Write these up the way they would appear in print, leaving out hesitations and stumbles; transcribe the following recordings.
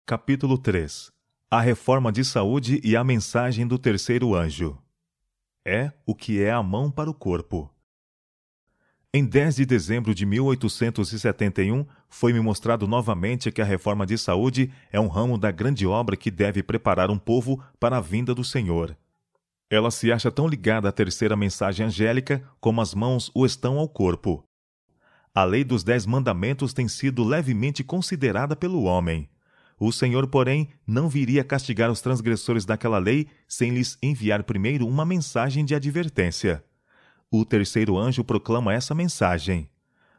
Capítulo 3. A reforma de saúde e a mensagem do terceiro anjo. É o que é a mão para o corpo. Em 10 de dezembro de 1871, foi-me mostrado novamente que a reforma de saúde é um ramo da grande obra que deve preparar um povo para a vinda do Senhor. Ela se acha tão ligada à terceira mensagem angélica como as mãos o estão ao corpo. A lei dos 10 mandamentos tem sido levemente considerada pelo homem. O Senhor, porém, não viria castigar os transgressores daquela lei sem lhes enviar primeiro uma mensagem de advertência. O terceiro anjo proclama essa mensagem.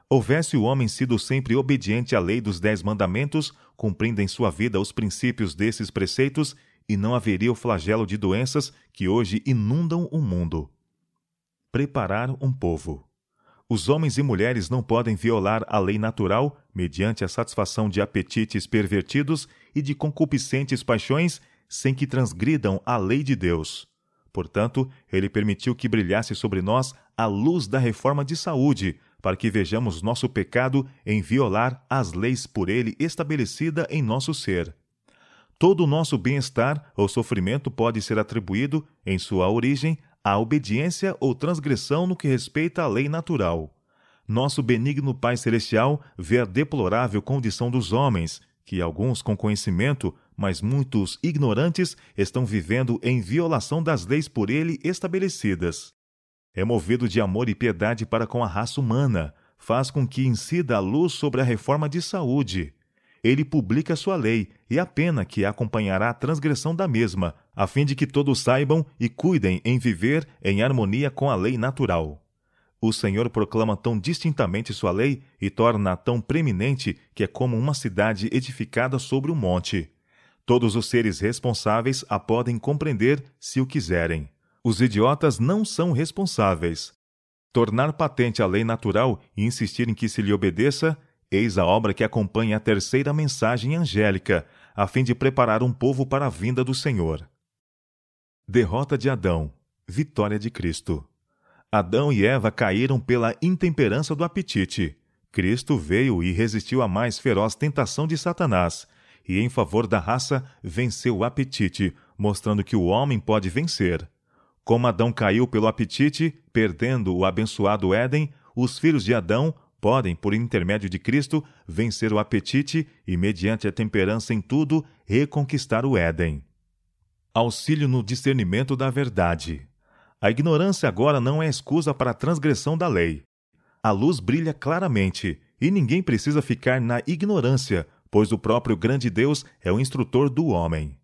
Houvesse o homem sido sempre obediente à lei dos 10 mandamentos, cumprindo em sua vida os princípios desses preceitos, e não haveria o flagelo de doenças que hoje inundam o mundo. Preparar um povo. Os homens e mulheres não podem violar a lei natural mediante a satisfação de apetites pervertidos e de concupiscentes paixões sem que transgridam a lei de Deus. Portanto, ele permitiu que brilhasse sobre nós a luz da reforma de saúde, para que vejamos nosso pecado em violar as leis por ele estabelecida em nosso ser. Todo o nosso bem-estar ou sofrimento pode ser atribuído, em sua origem, à obediência ou transgressão no que respeita à lei natural. Nosso benigno Pai Celestial vê a deplorável condição dos homens, que alguns com conhecimento, mas muitos ignorantes, estão vivendo em violação das leis por ele estabelecidas. É movido de amor e piedade para com a raça humana, faz com que incida a luz sobre a reforma de saúde. Ele publica sua lei e a pena que acompanhará a transgressão da mesma, a fim de que todos saibam e cuidem em viver em harmonia com a lei natural. O Senhor proclama tão distintamente sua lei e torna-a tão preeminente que é como uma cidade edificada sobre um monte. Todos os seres responsáveis a podem compreender se o quiserem. Os idiotas não são responsáveis. Tornar patente a lei natural e insistir em que se lhe obedeça, eis a obra que acompanha a terceira mensagem angélica, a fim de preparar um povo para a vinda do Senhor. Derrota de Adão. Vitória de Cristo. Adão e Eva caíram pela intemperança do apetite. Cristo veio e resistiu à mais feroz tentação de Satanás, e em favor da raça venceu o apetite, mostrando que o homem pode vencer. Como Adão caiu pelo apetite, perdendo o abençoado Éden, os filhos de Adão podem, por intermédio de Cristo, vencer o apetite e, mediante a temperança em tudo, reconquistar o Éden. Auxílio no discernimento da verdade. A ignorância agora não é excusa para a transgressão da lei. A luz brilha claramente, e ninguém precisa ficar na ignorância, pois o próprio grande Deus é o instrutor do homem.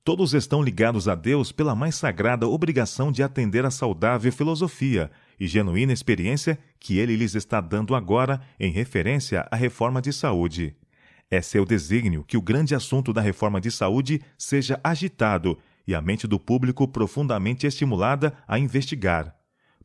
Todos estão ligados a Deus pela mais sagrada obrigação de atender à saudável filosofia e genuína experiência que ele lhes está dando agora em referência à reforma de saúde. É seu desígnio que o grande assunto da reforma de saúde seja agitado e a mente do público profundamente estimulada a investigar.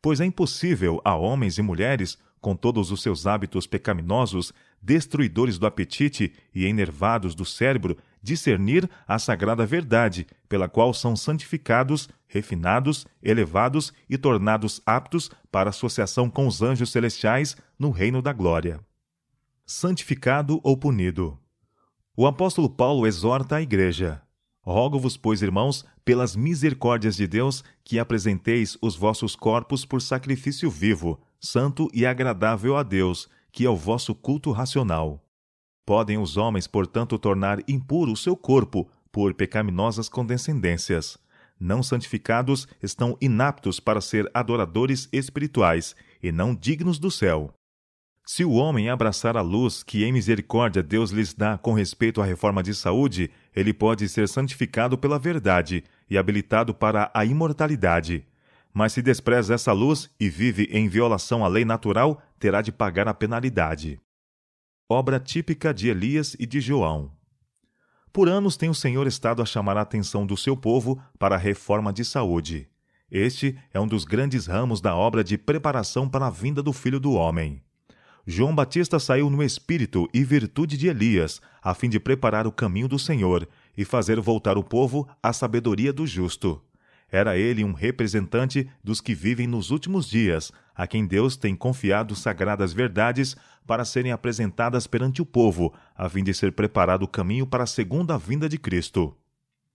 Pois é impossível a homens e mulheres, com todos os seus hábitos pecaminosos, destruidores do apetite e enervados do cérebro, discernir a sagrada verdade, pela qual são santificados, refinados, elevados e tornados aptos para associação com os anjos celestiais no reino da glória. Santificado ou punido. O apóstolo Paulo exorta a igreja: Rogo-vos, pois, irmãos, pelas misericórdias de Deus, que apresenteis os vossos corpos por sacrifício vivo, santo e agradável a Deus, que é o vosso culto racional. Podem os homens, portanto, tornar impuro o seu corpo por pecaminosas condescendências. Não santificados estão inaptos para ser adoradores espirituais e não dignos do céu. Se o homem abraçar a luz que em misericórdia Deus lhes dá com respeito à reforma de saúde, ele pode ser santificado pela verdade e habilitado para a imortalidade. Mas se despreza essa luz e vive em violação à lei natural, terá de pagar a penalidade. Obra típica de Elias e de João. Por anos tem o Senhor estado a chamar a atenção do seu povo para a reforma de saúde. Este é um dos grandes ramos da obra de preparação para a vinda do Filho do Homem. João Batista saiu no espírito e virtude de Elias, a fim de preparar o caminho do Senhor e fazer voltar o povo à sabedoria do justo. Era ele um representante dos que vivem nos últimos dias, a quem Deus tem confiado sagradas verdades para serem apresentadas perante o povo, a fim de ser preparado o caminho para a segunda vinda de Cristo.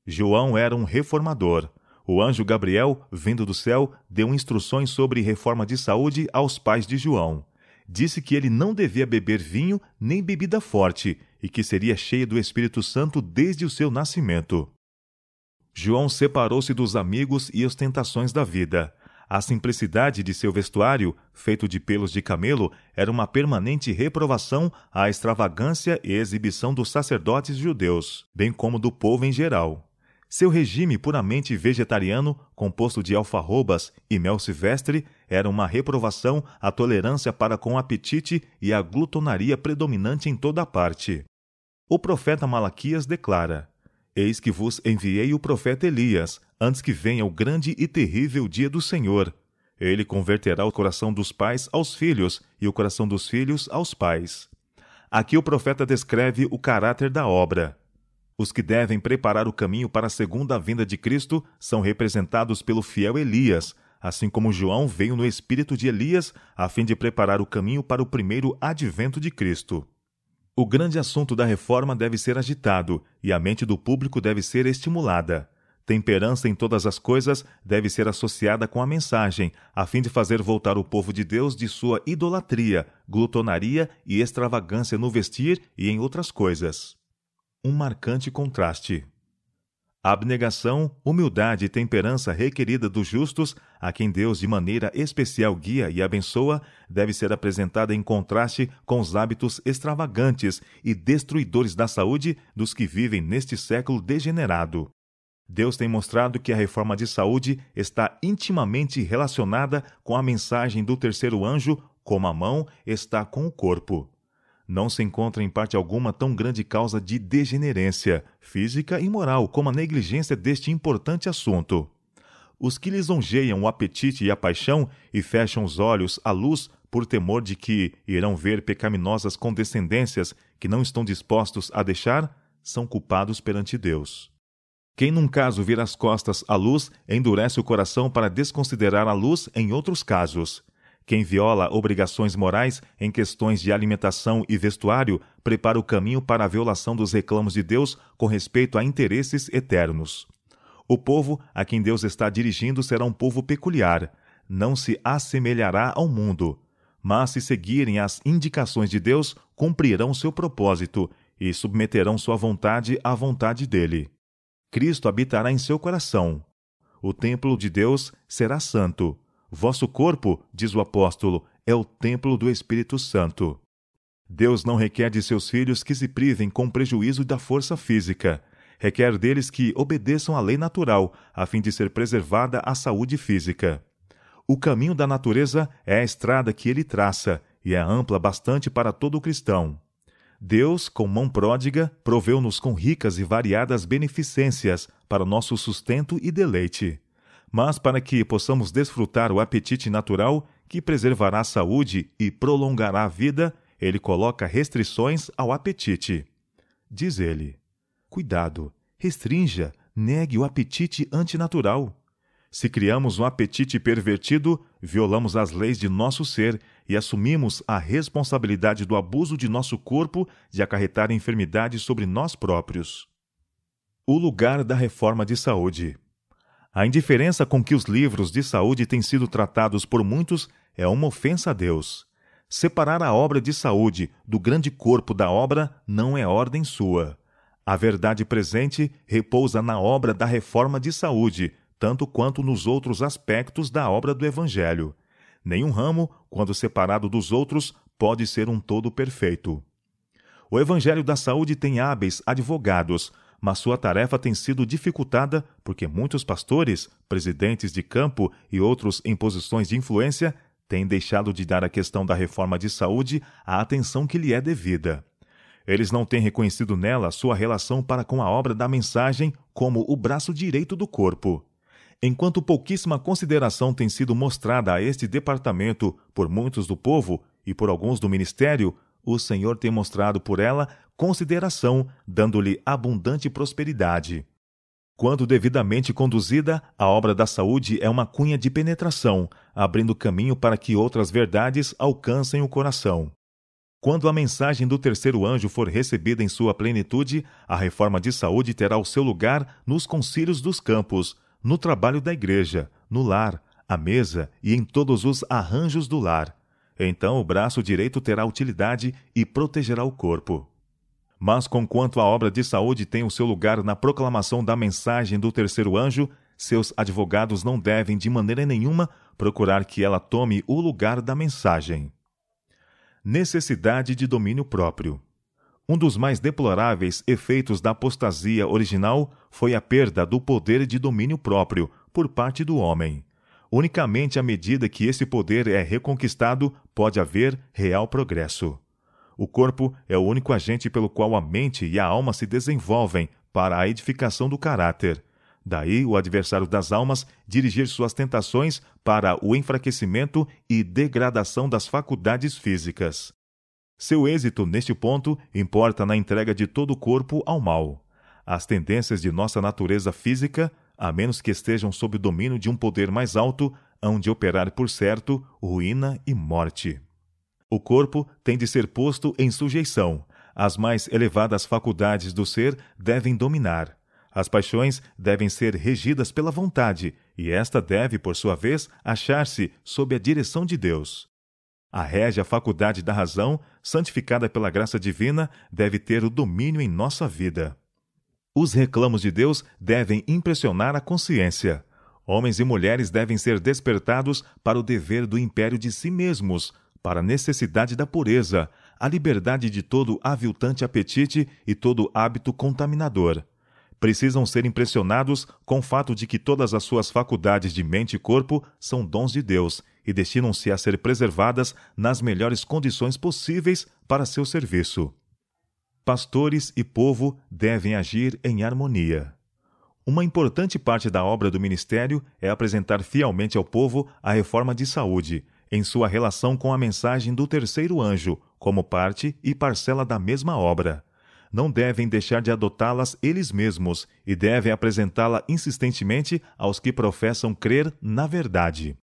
João era um reformador. O anjo Gabriel, vindo do céu, deu instruções sobre reforma de saúde aos pais de João. Disse que ele não devia beber vinho nem bebida forte e que seria cheio do Espírito Santo desde o seu nascimento. João separou-se dos amigos e ostentações da vida. A simplicidade de seu vestuário, feito de pelos de camelo, era uma permanente reprovação à extravagância e exibição dos sacerdotes judeus, bem como do povo em geral. Seu regime puramente vegetariano, composto de alfarrobas e mel silvestre, era uma reprovação à tolerância para com o apetite e à glutonaria predominante em toda a parte. O profeta Malaquias declara: Eis que vos enviei o profeta Elias, antes que venha o grande e terrível dia do Senhor. Ele converterá o coração dos pais aos filhos e o coração dos filhos aos pais. Aqui o profeta descreve o caráter da obra. Os que devem preparar o caminho para a segunda vinda de Cristo são representados pelo fiel Elias, assim como João veio no espírito de Elias, a fim de preparar o caminho para o primeiro advento de Cristo. O grande assunto da reforma deve ser agitado, e a mente do público deve ser estimulada. Temperança em todas as coisas deve ser associada com a mensagem, a fim de fazer voltar o povo de Deus de sua idolatria, glutonaria e extravagância no vestir e em outras coisas. Um marcante contraste. A abnegação, humildade e temperança requerida dos justos, a quem Deus de maneira especial guia e abençoa, deve ser apresentada em contraste com os hábitos extravagantes e destruidores da saúde dos que vivem neste século degenerado. Deus tem mostrado que a reforma de saúde está intimamente relacionada com a mensagem do terceiro anjo, como a mão está com o corpo. Não se encontra em parte alguma tão grande causa de degenerência, física e moral, como a negligência deste importante assunto. Os que lisonjeiam o apetite e a paixão e fecham os olhos à luz por temor de que irão ver pecaminosas condescendências que não estão dispostos a deixar, são culpados perante Deus. Quem num caso vira as costas à luz, endurece o coração para desconsiderar a luz em outros casos. Quem viola obrigações morais em questões de alimentação e vestuário prepara o caminho para a violação dos reclamos de Deus com respeito a interesses eternos. O povo a quem Deus está dirigindo será um povo peculiar, não se assemelhará ao mundo, mas se seguirem as indicações de Deus, cumprirão seu propósito e submeterão sua vontade à vontade dele. Cristo habitará em seu coração. O templo de Deus será santo. Vosso corpo, diz o apóstolo, é o templo do Espírito Santo. Deus não requer de seus filhos que se privem com prejuízo da força física. Requer deles que obedeçam à lei natural, a fim de ser preservada a saúde física. O caminho da natureza é a estrada que ele traça, e é ampla bastante para todo cristão. Deus, com mão pródiga, proveu-nos com ricas e variadas beneficências para nosso sustento e deleite. Mas para que possamos desfrutar o apetite natural, que preservará a saúde e prolongará a vida, ele coloca restrições ao apetite. Diz ele: cuidado, restrinja, negue o apetite antinatural. Se criamos um apetite pervertido, violamos as leis de nosso ser e assumimos a responsabilidade do abuso de nosso corpo de acarretar enfermidades sobre nós próprios. O lugar da reforma de saúde. A indiferença com que os livros de saúde têm sido tratados por muitos é uma ofensa a Deus. Separar a obra de saúde do grande corpo da obra não é ordem sua. A verdade presente repousa na obra da reforma de saúde, tanto quanto nos outros aspectos da obra do Evangelho. Nenhum ramo, quando separado dos outros, pode ser um todo perfeito. O Evangelho da Saúde tem hábeis advogados, mas sua tarefa tem sido dificultada porque muitos pastores, presidentes de campo e outros em posições de influência têm deixado de dar à questão da reforma de saúde a atenção que lhe é devida. Eles não têm reconhecido nela sua relação para com a obra da mensagem como o braço direito do corpo. Enquanto pouquíssima consideração tem sido mostrada a este departamento por muitos do povo e por alguns do ministério, o Senhor tem mostrado por ela consideração, dando-lhe abundante prosperidade. Quando devidamente conduzida, a obra da saúde é uma cunha de penetração, abrindo caminho para que outras verdades alcancem o coração. Quando a mensagem do terceiro anjo for recebida em sua plenitude, a reforma de saúde terá o seu lugar nos concílios dos campos, no trabalho da igreja, no lar, à mesa e em todos os arranjos do lar. Então o braço direito terá utilidade e protegerá o corpo. Mas conquanto a obra de saúde tem o seu lugar na proclamação da mensagem do terceiro anjo, seus advogados não devem de maneira nenhuma procurar que ela tome o lugar da mensagem. Necessidade de domínio próprio. Um dos mais deploráveis efeitos da apostasia original foi a perda do poder de domínio próprio por parte do homem. Unicamente à medida que esse poder é reconquistado, pode haver real progresso. O corpo é o único agente pelo qual a mente e a alma se desenvolvem para a edificação do caráter. Daí o adversário das almas dirigir suas tentações para o enfraquecimento e degradação das faculdades físicas. Seu êxito neste ponto importa na entrega de todo o corpo ao mal. As tendências de nossa natureza física, a menos que estejam sob o domínio de um poder mais alto, hão de operar por certo ruína e morte. O corpo tem de ser posto em sujeição. As mais elevadas faculdades do ser devem dominar. As paixões devem ser regidas pela vontade, e esta deve, por sua vez, achar-se sob a direção de Deus. A régia faculdade da razão, santificada pela graça divina, deve ter o domínio em nossa vida. Os reclamos de Deus devem impressionar a consciência. Homens e mulheres devem ser despertados para o dever do império de si mesmos, para a necessidade da pureza, a liberdade de todo aviltante apetite e todo hábito contaminador. Precisam ser impressionados com o fato de que todas as suas faculdades de mente e corpo são dons de Deus e destinam-se a ser preservadas nas melhores condições possíveis para seu serviço. Pastores e povo devem agir em harmonia. Uma importante parte da obra do ministério é apresentar fielmente ao povo a reforma de saúde, em sua relação com a mensagem do terceiro anjo, como parte e parcela da mesma obra. Não devem deixar de adotá-las eles mesmos e devem apresentá-la insistentemente aos que professam crer na verdade.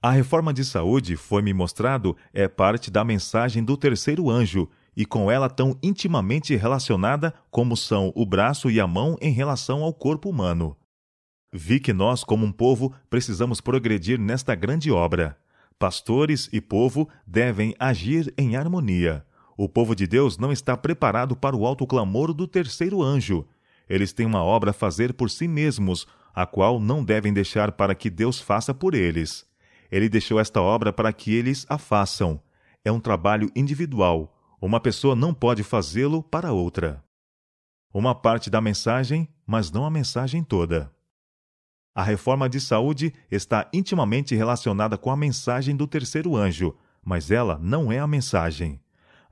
A reforma de saúde, foi-me mostrado, é parte da mensagem do terceiro anjo, e com ela tão intimamente relacionada como são o braço e a mão em relação ao corpo humano. Vi que nós, como um povo, precisamos progredir nesta grande obra. Pastores e povo devem agir em harmonia. O povo de Deus não está preparado para o alto clamor do terceiro anjo. Eles têm uma obra a fazer por si mesmos, a qual não devem deixar para que Deus faça por eles. Ele deixou esta obra para que eles a façam. É um trabalho individual. Uma pessoa não pode fazê-lo para outra. Uma parte da mensagem, mas não a mensagem toda. A reforma de saúde está intimamente relacionada com a mensagem do terceiro anjo, mas ela não é a mensagem.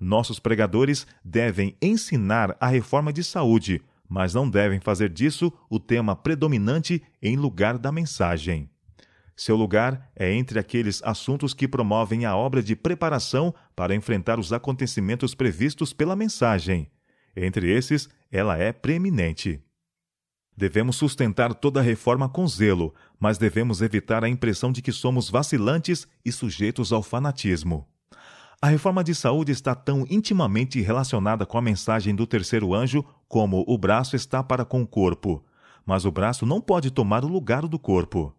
Nossos pregadores devem ensinar a reforma de saúde, mas não devem fazer disso o tema predominante em lugar da mensagem. Seu lugar é entre aqueles assuntos que promovem a obra de preparação para enfrentar os acontecimentos previstos pela mensagem. Entre esses, ela é preeminente. Devemos sustentar toda a reforma com zelo, mas devemos evitar a impressão de que somos vacilantes e sujeitos ao fanatismo. A reforma de saúde está tão intimamente relacionada com a mensagem do terceiro anjo como o braço está para com o corpo, mas o braço não pode tomar o lugar do corpo.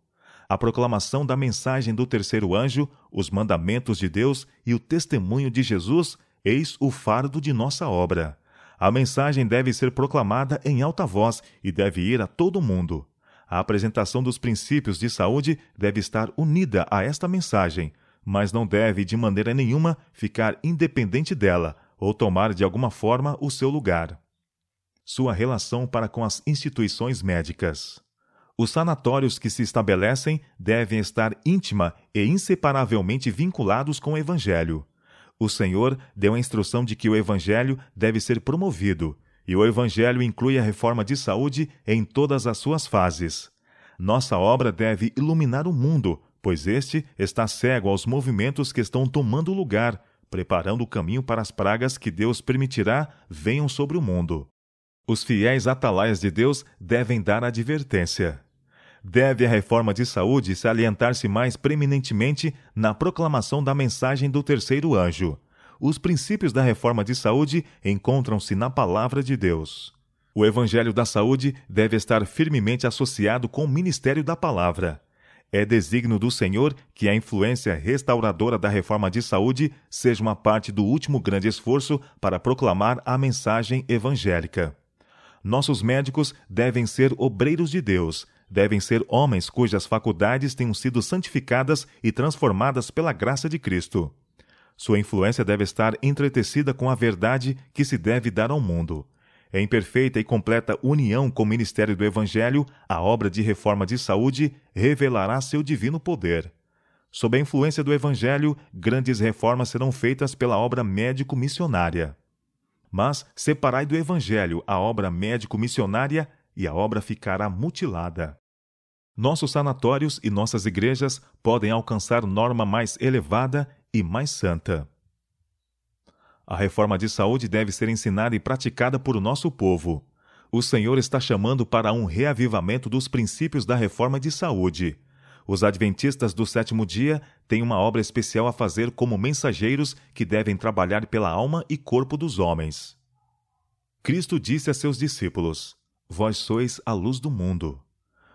A proclamação da mensagem do terceiro anjo, os mandamentos de Deus e o testemunho de Jesus, eis o fardo de nossa obra. A mensagem deve ser proclamada em alta voz e deve ir a todo mundo. A apresentação dos princípios de saúde deve estar unida a esta mensagem, mas não deve de maneira nenhuma ficar independente dela ou tomar de alguma forma o seu lugar. Sua relação para com as instituições médicas. Os sanatórios que se estabelecem devem estar íntima e inseparavelmente vinculados com o Evangelho. O Senhor deu a instrução de que o Evangelho deve ser promovido, e o Evangelho inclui a reforma de saúde em todas as suas fases. Nossa obra deve iluminar o mundo, pois este está cego aos movimentos que estão tomando lugar, preparando o caminho para as pragas que Deus permitirá venham sobre o mundo. Os fiéis atalaias de Deus devem dar advertência. Deve a reforma de saúde salientar-se mais preeminentemente na proclamação da mensagem do terceiro anjo. Os princípios da reforma de saúde encontram-se na palavra de Deus. O evangelho da saúde deve estar firmemente associado com o ministério da palavra. É desígnio do Senhor que a influência restauradora da reforma de saúde seja uma parte do último grande esforço para proclamar a mensagem evangélica. Nossos médicos devem ser obreiros de Deus, devem ser homens cujas faculdades tenham sido santificadas e transformadas pela graça de Cristo. Sua influência deve estar entretecida com a verdade que se deve dar ao mundo. Em perfeita e completa união com o ministério do Evangelho, a obra de reforma de saúde revelará seu divino poder. Sob a influência do Evangelho, grandes reformas serão feitas pela obra médico-missionária. Mas separai do Evangelho a obra médico-missionária e a obra ficará mutilada. Nossos sanatórios e nossas igrejas podem alcançar norma mais elevada e mais santa. A reforma de saúde deve ser ensinada e praticada por nosso povo. O Senhor está chamando para um reavivamento dos princípios da reforma de saúde. Os adventistas do sétimo dia têm uma obra especial a fazer como mensageiros que devem trabalhar pela alma e corpo dos homens. Cristo disse a seus discípulos: Vós sois a luz do mundo.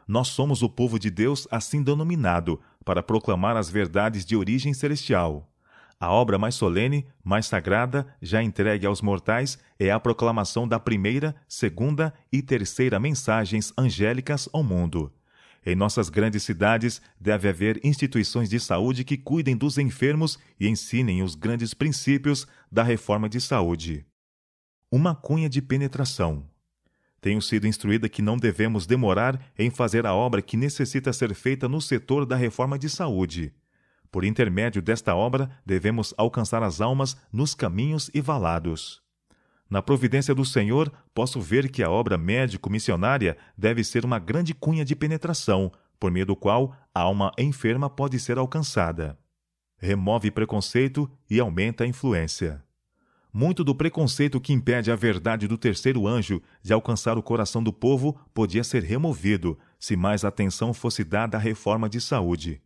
Nós somos o povo de Deus assim denominado, para proclamar as verdades de origem celestial. A obra mais solene, mais sagrada, já entregue aos mortais, é a proclamação da primeira, segunda e terceira mensagens angélicas ao mundo. Em nossas grandes cidades deve haver instituições de saúde que cuidem dos enfermos e ensinem os grandes princípios da reforma de saúde. Uma cunha de penetração. Tenho sido instruída que não devemos demorar em fazer a obra que necessita ser feita no setor da reforma de saúde. Por intermédio desta obra, devemos alcançar as almas nos caminhos e valados. Na providência do Senhor, posso ver que a obra médico-missionária deve ser uma grande cunha de penetração, por meio do qual a alma enferma pode ser alcançada. Remove preconceito e aumenta a influência. Muito do preconceito que impede a verdade do terceiro anjo de alcançar o coração do povo podia ser removido, se mais atenção fosse dada à reforma de saúde.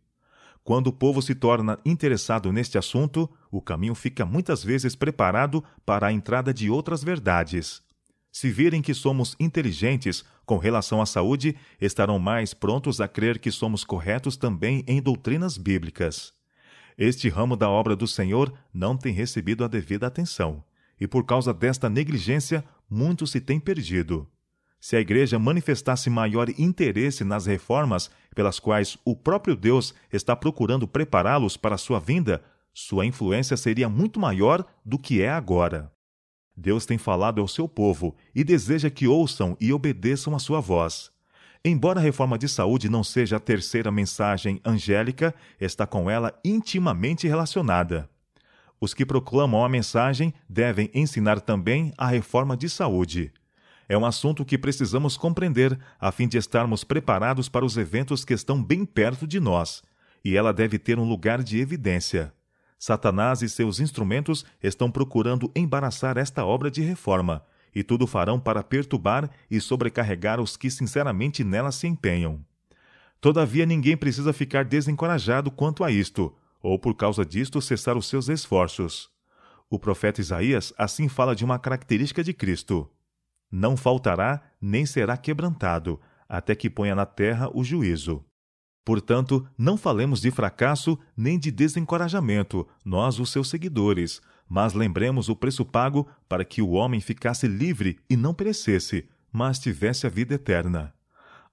Quando o povo se torna interessado neste assunto, o caminho fica muitas vezes preparado para a entrada de outras verdades. Se virem que somos inteligentes com relação à saúde, estarão mais prontos a crer que somos corretos também em doutrinas bíblicas. Este ramo da obra do Senhor não tem recebido a devida atenção, e por causa desta negligência, muito se tem perdido. Se a Igreja manifestasse maior interesse nas reformas pelas quais o próprio Deus está procurando prepará-los para a sua vinda, sua influência seria muito maior do que é agora. Deus tem falado ao seu povo e deseja que ouçam e obedeçam a sua voz. Embora a reforma de saúde não seja a terceira mensagem angélica, está com ela intimamente relacionada. Os que proclamam a mensagem devem ensinar também a reforma de saúde. É um assunto que precisamos compreender a fim de estarmos preparados para os eventos que estão bem perto de nós, e ela deve ter um lugar de evidência. Satanás e seus instrumentos estão procurando embaraçar esta obra de reforma, e tudo farão para perturbar e sobrecarregar os que sinceramente nela se empenham. Todavia, ninguém precisa ficar desencorajado quanto a isto, ou por causa disto cessar os seus esforços. O profeta Isaías assim fala de uma característica de Cristo: não faltará nem será quebrantado, até que ponha na terra o juízo. Portanto, não falemos de fracasso nem de desencorajamento, nós os seus seguidores, mas lembremos o preço pago para que o homem ficasse livre e não perecesse, mas tivesse a vida eterna.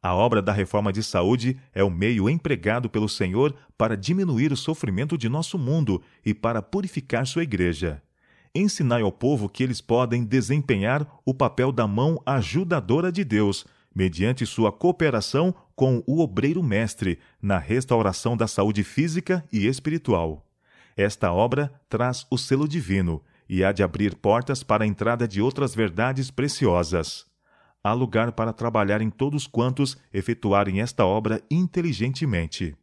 A obra da reforma de saúde é o meio empregado pelo Senhor para diminuir o sofrimento de nosso mundo e para purificar sua igreja. Ensinai ao povo que eles podem desempenhar o papel da mão ajudadora de Deus, mediante sua cooperação com o obreiro mestre na restauração da saúde física e espiritual. Esta obra traz o selo divino e há de abrir portas para a entrada de outras verdades preciosas. Há lugar para trabalhar em todos quantos efetuarem esta obra inteligentemente.